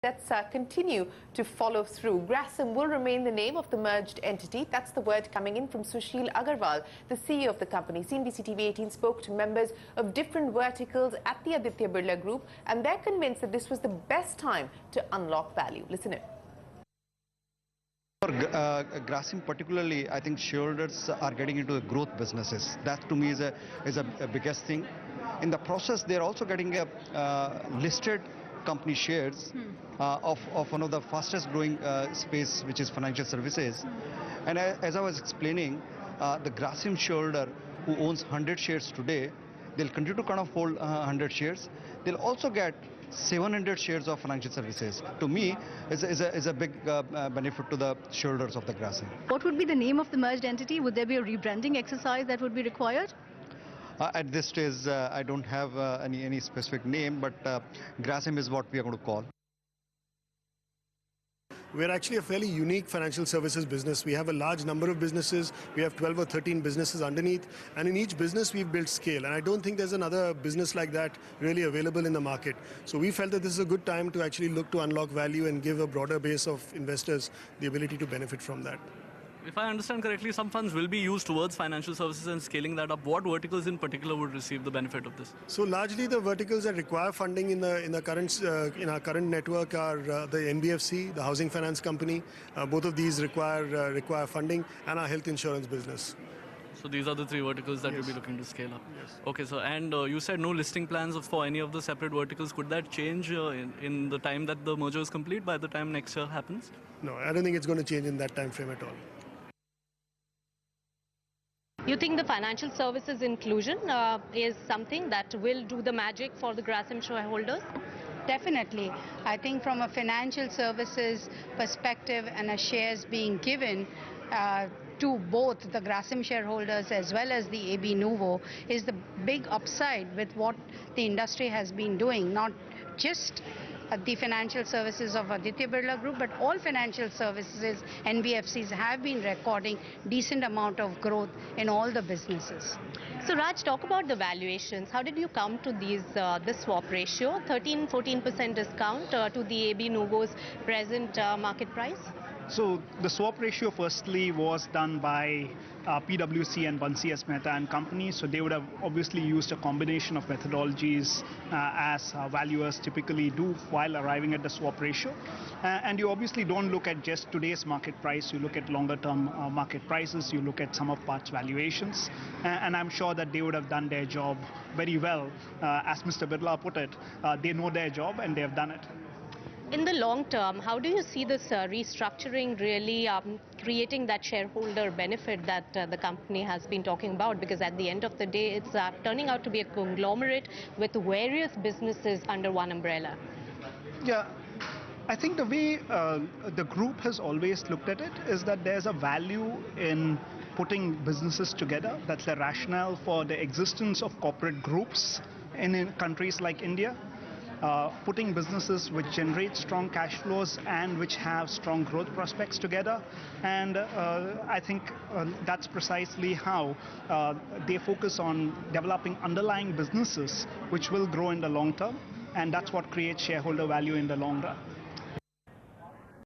Let's continue to follow through. Grasim will remain the name of the merged entity. That's the word coming in from Sushil Agarwal, the CEO of the company. CNBC TV 18 spoke to members of different verticals at the Aditya Birla Group, and they're convinced that this was the best time to unlock value. Listen in. For Grasim particularly, I think shareholders are getting into the growth businesses. That to me is a biggest thing. In the process, they're also getting a listed company shares of one of the fastest growing space, which is financial services. And as I was explaining, the Grasim shareholder who owns 100 shares today, they'll continue to kind of hold 100 shares. They'll also get 700 shares of financial services. To me, is a big benefit to the shareholders of the Grasim. What would be the name of the merged entity? Would there be a rebranding exercise that would be required? At this stage, I don't have any specific name, but Grasim is what we are going to call. We're actually a fairly unique financial services business. We have a large number of businesses. We have 12 or 13 businesses underneath. And in each business, we've built scale. And I don't think there's another business like that really available in the market. So we felt that this is a good time to actually look to unlock value and give a broader base of investors the ability to benefit from that. If I understand correctly, some funds will be used towards financial services and scaling that up. What verticals in particular would receive the benefit of this? So largely the verticals that require funding in our current network are the NBFC, the housing finance company. Both of these require funding, and our health insurance business. So these are the three verticals that you'll be looking to scale up. Yes. Okay, so and you said no listing plans for any of the separate verticals. Could that change in the time that the merger is complete, by the time next year happens? No, I don't think it's going to change in that time frame at all. You think the financial services inclusion is something that will do the magic for the Grasim shareholders? Definitely. I think from a financial services perspective and a shares being given to both the Grasim shareholders as well as the AB Nuvo is the big upside with what the industry has been doing, not just the financial services of Aditya Birla Group, but all financial services, NBFCs have been recording decent amount of growth in all the businesses. So Raj, talk about the valuations. How did you come to this swap ratio, 13-14% discount to the AB Nuvo's present market price? So the swap ratio firstly was done by PwC and Bansi S. Mehta and Company. So they would have obviously used a combination of methodologies as valuers typically do while arriving at the swap ratio. And you obviously don't look at just today's market price. You look at longer term market prices. You look at sum of parts valuations. And I'm sure that they would have done their job very well. As Mr. Birla put it, they know their job and they have done it. In the long term, how do you see this restructuring really creating that shareholder benefit that the company has been talking about? Because at the end of the day, it's turning out to be a conglomerate with various businesses under one umbrella. Yeah, I think the way the group has always looked at it is that there's a value in putting businesses together. That's the rationale for the existence of corporate groups in countries like India. Putting businesses which generate strong cash flows and which have strong growth prospects together. And I think that's precisely how they focus on developing underlying businesses which will grow in the long term. And that's what creates shareholder value in the long run.